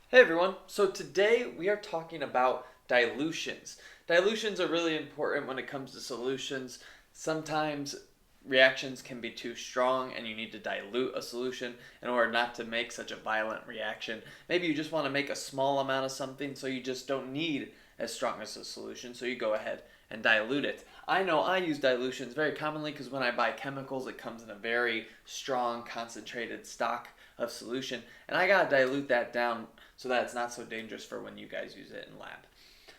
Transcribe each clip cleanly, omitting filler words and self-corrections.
Hey everyone, so today we are talking about dilutions. Dilutions are really important when it comes to solutions. Sometimes reactions can be too strong and you need to dilute a solution in order not to make such a violent reaction. Maybe you just want to make a small amount of something so you just don't need as strong as a solution, so you go ahead and dilute it. I know I use dilutions very commonly because when I buy chemicals it comes in a very strong concentrated stock of solution and I gotta dilute that down so that it's not so dangerous for when you guys use it in lab.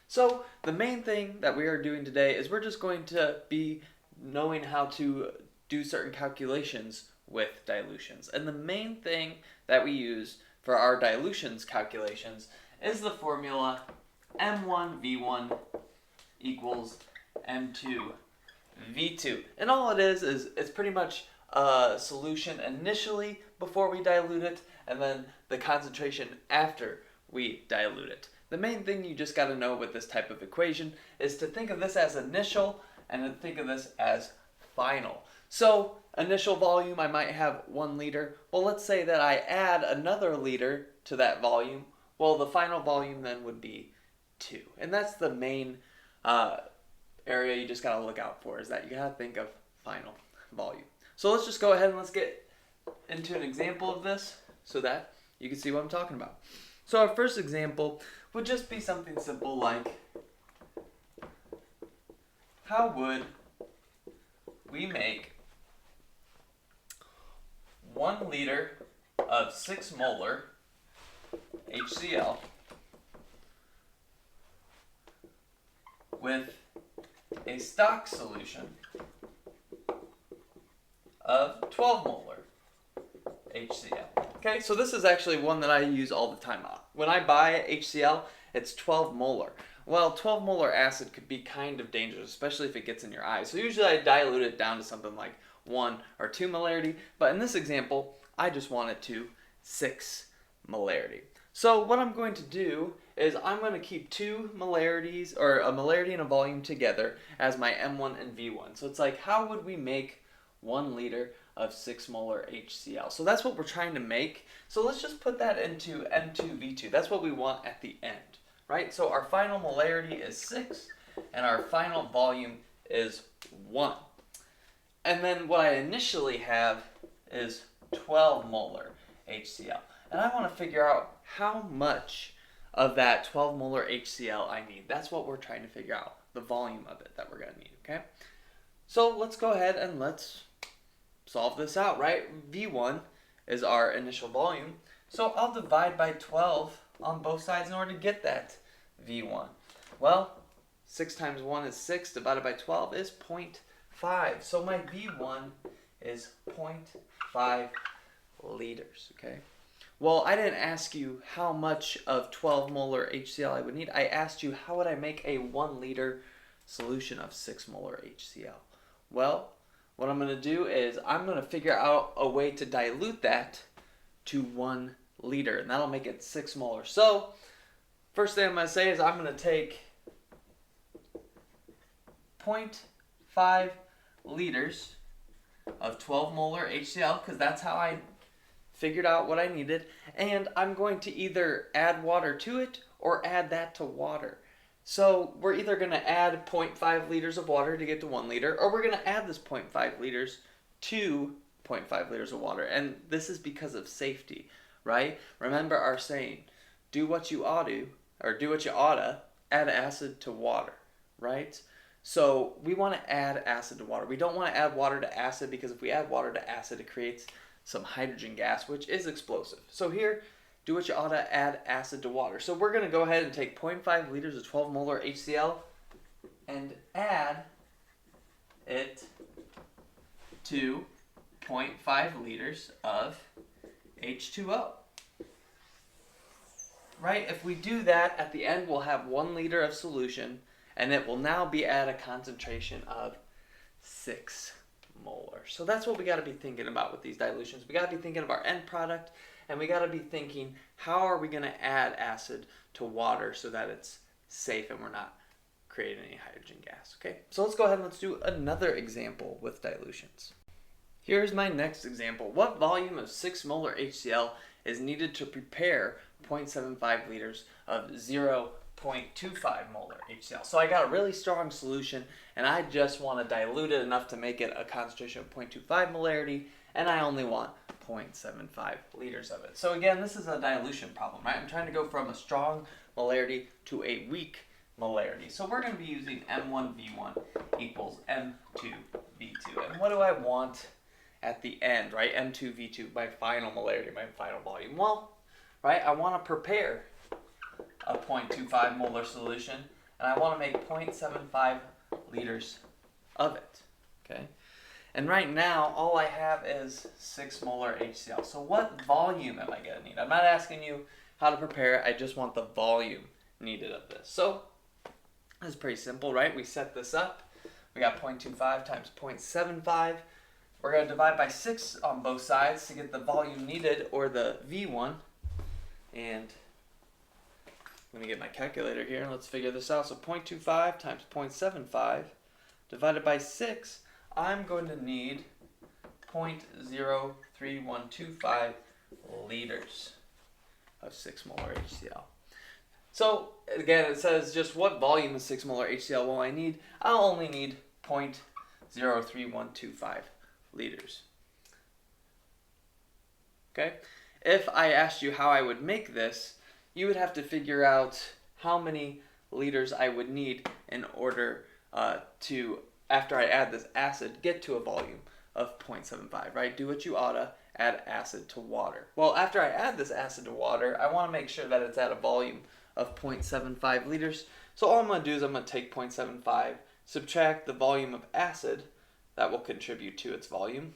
So the main thing that we are doing today is we're just going to be knowing how to do certain calculations with dilutions. And the main thing that we use for our dilutions calculations is the formula M1V1 equals M2V2. And all it is it's pretty much a solution initially before we dilute it, and then the concentration after we dilute it. The main thing you just got to know with this type of equation is to think of this as initial and then think of this as final. So initial volume, I might have 1 liter. Well, let's say that I add another liter to that volume. Well, the final volume then would be 2. And that's the main area you just got to look out for, is that you got to think of final volume. So let's just go ahead and let's get into an example of this so that you can see what I'm talking about. So our first example would just be something simple like, how would we make 1 liter of 6 molar HCl with a stock solution of 12 molar HCl. Okay, so this is actually one that I use all the time. When I buy HCl, it's 12 molar. Well, 12 molar acid could be kind of dangerous, especially if it gets in your eyes. So usually I dilute it down to something like 1 or 2 molarity, but in this example, I just want it to 6 molarity. So what I'm going to do is I'm going to keep 2 molarities, or a molarity and a volume together as my M1 and V1. So it's like, how would we make 1 liter of 6 molar HCl? So that's what we're trying to make. So let's just put that into M2V2. That's what we want at the end, right? So our final molarity is 6 and our final volume is 1. And then what I initially have is 12 molar HCl. And I want to figure out how much of that 12 molar HCl I need. That's what we're trying to figure out, the volume of it that we're going to need, okay? So let's go ahead and let's solve this out, right? V1 is our initial volume, so I'll divide by 12 on both sides in order to get that V1. Well, 6 times 1 is 6, divided by 12 is 0.5. So my V1 is 0.5 liters, okay? Well, I didn't ask you how much of 12 molar HCl I would need. I asked you how would I make a 1 liter solution of 6 molar HCl. Well, what I'm going to do is I'm going to figure out a way to dilute that to 1 liter, and that'll make it 6 molar. So, first thing I'm going to say is I'm going to take 0.5 liters of 12 molar HCl, because that's how I figured out what I needed, and I'm going to either add water to it or add that to water. So we're either going to add 0.5 liters of water to get to 1 liter, or we're going to add this 0.5 liters to 0.5 liters of water. And this is because of safety, right? Remember our saying, do what you ought to, or do what you oughta, add acid to water, right? So we want to add acid to water. We don't want to add water to acid, because if we add water to acid, it creates some hydrogen gas, which is explosive. So here, do what you ought to, add acid to water. So we're going to go ahead and take 0.5 liters of 12 molar HCl and add it to 0.5 liters of H2O. Right? If we do that, at the end we'll have 1 liter of solution, and it will now be at a concentration of 6 molar. So that's what we got to be thinking about with these dilutions. We got to be thinking of our end product, and we got to be thinking, how are we going to add acid to water so that it's safe and we're not creating any hydrogen gas, okay? So let's go ahead and let's do another example with dilutions. Here's my next example. What volume of 6 molar HCl is needed to prepare 0.75 liters of 0.25 molar HCl. So I got a really strong solution, and I just want to dilute it enough to make it a concentration of 0.25 molarity, and I only want 0.75 liters of it. So again, this is a dilution problem, right? I'm trying to go from a strong molarity to a weak molarity. So we're going to be using M1V1 equals M2V2. And what do I want at the end, right? M2V2, my final molarity, my final volume. Well, right, I want to prepare a 0.25 molar solution, and I want to make 0.75 liters of it, okay? And right now, all I have is 6 molar HCl. So what volume am I going to need? I'm not asking you how to prepare it. I just want the volume needed of this. So it's pretty simple, right? We set this up. We got 0.25 times 0.75. We're going to divide by 6 on both sides to get the volume needed, or the V1. And let me get my calculator here and let's figure this out. So 0.25 times 0.75 divided by 6, I'm going to need 0.03125 liters of 6 molar HCl. So again, it says just what volume is 6 molar HCl? Well, I'll only need 0.03125 liters. Okay? If I asked you how I would make this, you would have to figure out how many liters I would need in order to, after I add this acid, get to a volume of 0.75, right? Do what you oughta, add acid to water. Well, after I add this acid to water, I want to make sure that it's at a volume of 0.75 liters. So all I'm going to do is I'm going to take 0.75, subtract the volume of acid that will contribute to its volume.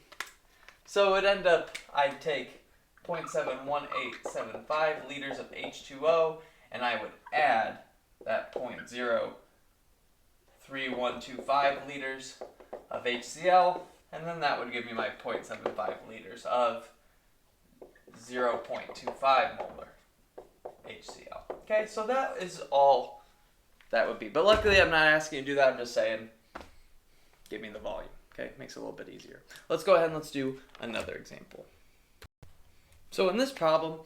So it end up, I'd take 0.71875 liters of H2O, and I would add that 0.03125 liters of HCl, and then that would give me my 0.75 liters of 0.25 molar HCl. Okay, so that is all that would be. But luckily I'm not asking you to do that, I'm just saying, give me the volume. Okay, makes it a little bit easier. Let's go ahead and let's do another example. So in this problem,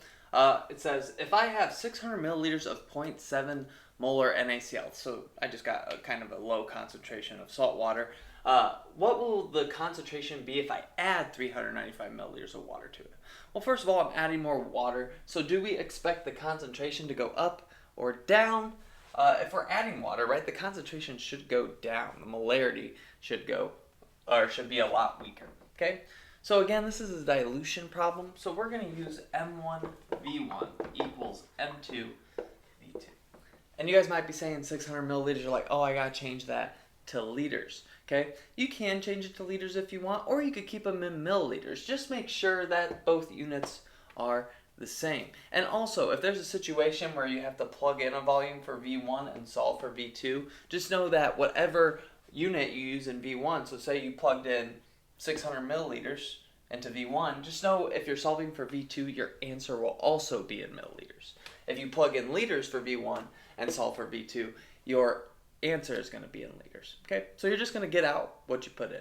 it says if I have 600 milliliters of 0.7 molar NaCl, so I just got a kind of a low concentration of salt water, what will the concentration be if I add 395 milliliters of water to it? Well, first of all, I'm adding more water, so do we expect the concentration to go up or down? If we're adding water, right, the concentration should go down. The molarity should go, or should be a lot weaker, okay? So again, this is a dilution problem, so we're going to use M1V1 equals M2V2. And you guys might be saying 600 milliliters, you're like, oh, I got to change that to liters, okay? You can change it to liters if you want, or you could keep them in milliliters. Just make sure that both units are the same. And also, if there's a situation where you have to plug in a volume for V1 and solve for V2, just know that whatever unit you use in V1, so say you plugged in 600 milliliters into V1, just know if you're solving for V2, your answer will also be in milliliters. If you plug in liters for V1 and solve for V2, your answer is going to be in liters. Okay, so you're just going to get out what you put in.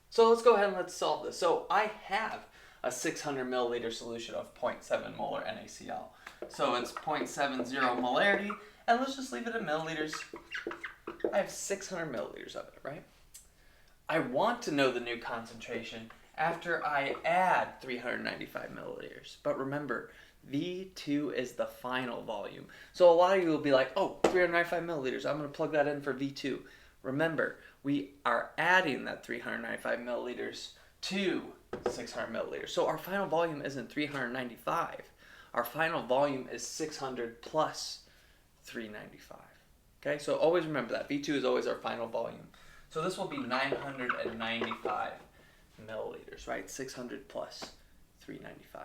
So let's go ahead and let's solve this. So I have a 600 milliliter solution of 0.7 molar NaCl. So it's 0.70 molarity, and let's just leave it in milliliters. I have 600 milliliters of it, right? I want to know the new concentration after I add 395 milliliters. But remember, V2 is the final volume. So a lot of you will be like, oh, 395 milliliters, I'm going to plug that in for V2. Remember, we are adding that 395 milliliters to 600 milliliters. So our final volume isn't 395. Our final volume is 600 plus 395. Okay, so always remember that. V2 is always our final volume. So this will be 995 milliliters, right? 600 plus 395.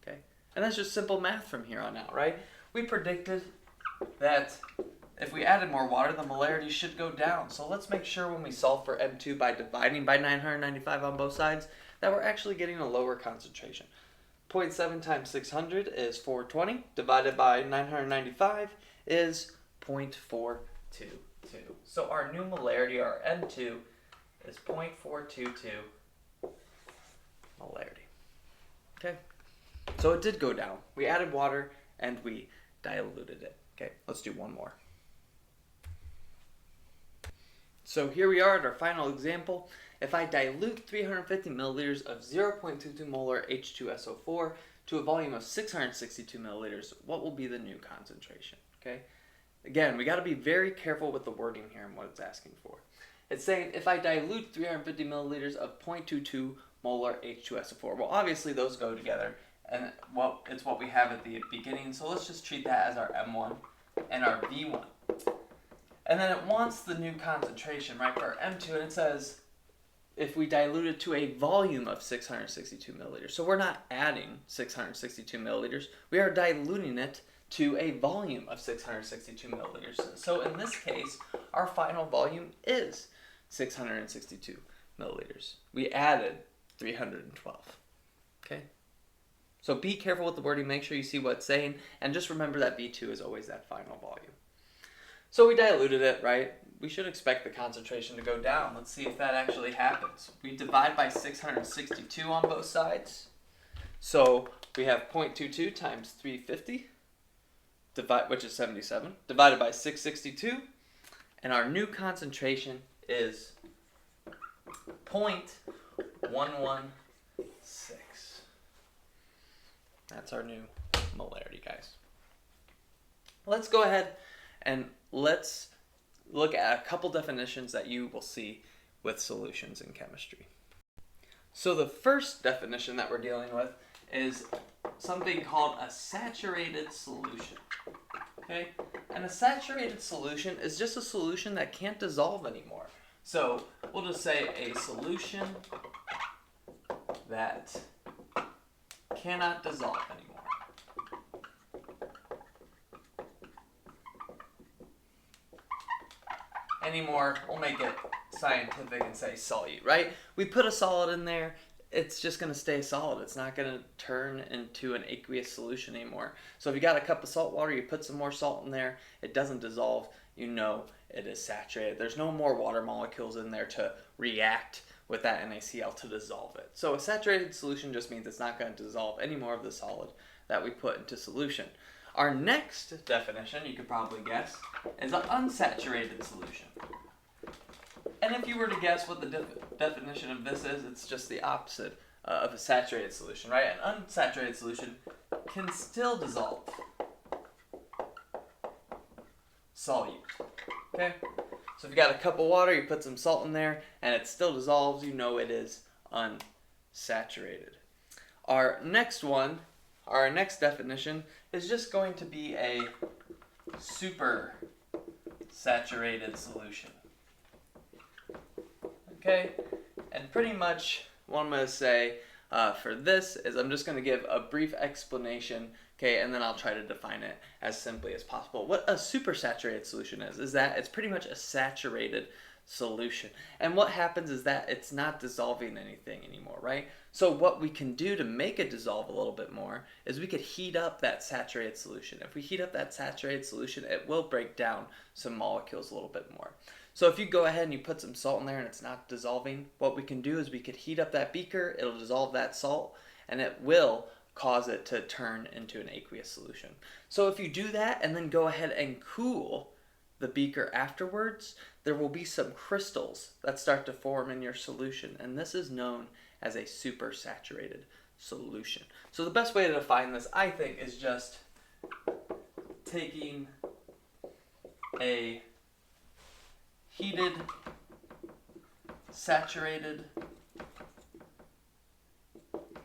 Okay, and that's just simple math from here on out, right? We predicted that if we added more water, the molarity should go down. So let's make sure when we solve for M2 by dividing by 995 on both sides, that we're actually getting a lower concentration. 0.7 times 600 is 420, divided by 995 is 0.422. So our new molarity, our M2, is 0.422 molarity. Okay? So it did go down. We added water and we diluted it. Okay, let's do one more. So here we are at our final example. If I dilute 350 milliliters of 0.22 molar H2SO4 to a volume of 662 milliliters, what will be the new concentration? Okay. Again, we got to be very careful with the wording here and what it's asking for. It's saying if I dilute 350 milliliters of 0.22 molar H2SO4. Well, obviously those go together, and it's what we have at the beginning. So let's just treat that as our M1 and our V1. And then it wants the new concentration, right, for our M2, and it says if we dilute it to a volume of 662 milliliters. So we're not adding 662 milliliters. We are diluting it to a volume of 662 milliliters. So in this case, our final volume is 662 milliliters. We added 312. Okay? So be careful with the wording. Make sure you see what it's saying. And just remember that V2 is always that final volume. So we diluted it, right? We should expect the concentration to go down. Let's see if that actually happens. We divide by 662 on both sides. So we have 0.22 times 350, which is 77, divided by 662. And our new concentration is 0.116. That's our new molarity, guys. Let's go ahead and let's look at a couple definitions that you will see with solutions in chemistry. So the first definition that we're dealing with is something called a saturated solution. Okay? And a saturated solution is just a solution that can't dissolve anymore. So we'll just say a solution that cannot dissolve anymore. We'll make it scientific and say solute, right? We put a solid in there, it's just going to stay solid. It's not going to turn into an aqueous solution anymore. So if you got a cup of salt water, you put some more salt in there, it doesn't dissolve, you know it is saturated. There's no more water molecules in there to react with that NaCl to dissolve it. So a saturated solution just means it's not going to dissolve any more of the solid that we put into solution. Our next definition, you could probably guess, is an unsaturated solution. And if you were to guess what the definition of this is, it's just the opposite of a saturated solution, right? An unsaturated solution can still dissolve solute. Okay? So if you got a cup of water, you put some salt in there, and it still dissolves, you know it is unsaturated. Our next definition is just going to be a super saturated solution. Okay? And pretty much what I'm going to say for this is I'm just going to give a brief explanation, okay, and then I'll try to define it as simply as possible. What a supersaturated solution is that it's pretty much a saturated solution. And what happens is that it's not dissolving anything anymore, right? So what we can do to make it dissolve a little bit more is we could heat up that saturated solution. If we heat up that saturated solution, it will break down some molecules a little bit more. So if you go ahead and you put some salt in there and it's not dissolving, what we can do is we could heat up that beaker, it'll dissolve that salt, and it will cause it to turn into an aqueous solution. So if you do that and then go ahead and cool the beaker afterwards, there will be some crystals that start to form in your solution, and this is known as a supersaturated solution. So the best way to define this, I think, is just taking a heated, saturated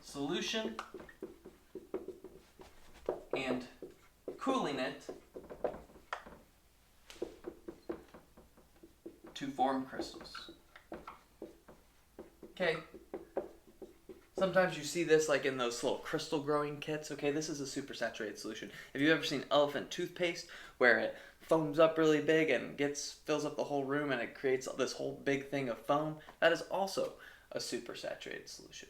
solution and cooling it to form crystals. Okay. Sometimes you see this like in those little crystal growing kits. Okay, this is a supersaturated solution. Have you ever seen elephant toothpaste where it foams up really big and fills up the whole room and it creates this whole big thing of foam? That is also a supersaturated solution.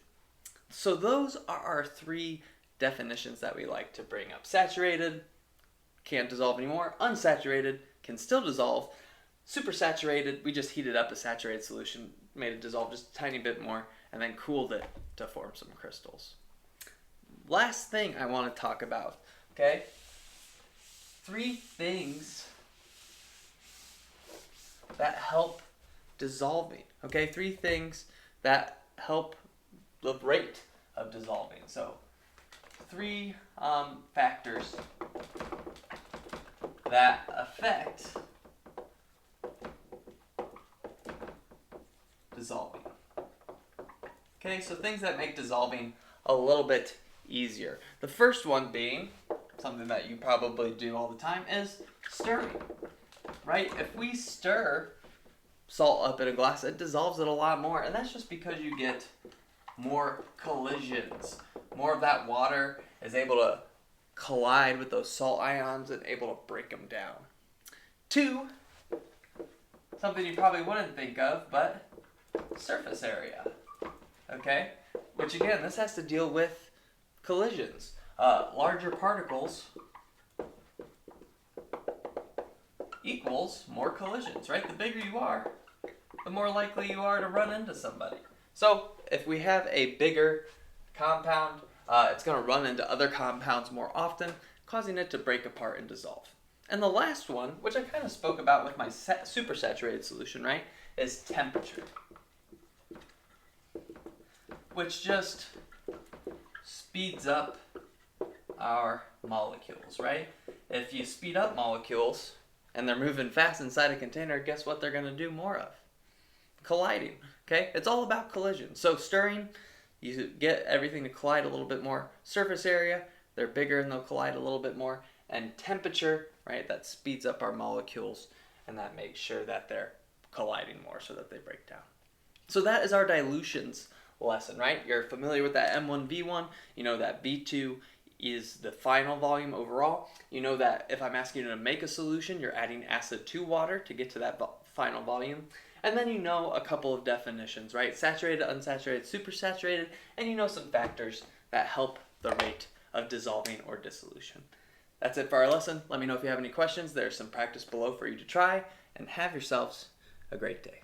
So those are our three definitions that we like to bring up. Saturated, can't dissolve anymore. Unsaturated, can still dissolve. Supersaturated, we just heated up a saturated solution, made it dissolve just a tiny bit more, and then cooled it to form some crystals. last thing I want to talk about, okay? 3 things that help dissolving, okay? 3 things that help the rate of dissolving. So 3 factors that affect dissolving. Okay, so things that make dissolving a little bit easier. The first one being, something that you probably do all the time, is stirring, right? If we stir salt up in a glass, it dissolves it a lot more, and that's just because you get more collisions. More of that water is able to collide with those salt ions and able to break them down. 2, something you probably wouldn't think of, but surface area. Okay? Which again, this has to deal with collisions. Larger particles equals more collisions, right? The bigger you are, the more likely you are to run into somebody. So if we have a bigger compound, it's going to run into other compounds more often, causing it to break apart and dissolve. And the last one, which I kind of spoke about with my supersaturated solution, right, is temperature. Which just speeds up our molecules, right? If you speed up molecules and they're moving fast inside a container, guess what they're going to do more of? Colliding, okay? It's all about collision. So stirring, you get everything to collide a little bit more. Surface area, they're bigger and they'll collide a little bit more. And temperature, right, that speeds up our molecules and that makes sure that they're colliding more so that they break down. So that is our dilutions lesson, right? You're familiar with that M1V1. You know that V2 is the final volume overall. You know that if I'm asking you to make a solution, you're adding acid to water to get to that final volume. And then you know a couple of definitions, right? Saturated, unsaturated, supersaturated, and you know some factors that help the rate of dissolving or dissolution. That's it for our lesson. Let me know if you have any questions. There's some practice below for you to try, and have yourselves a great day.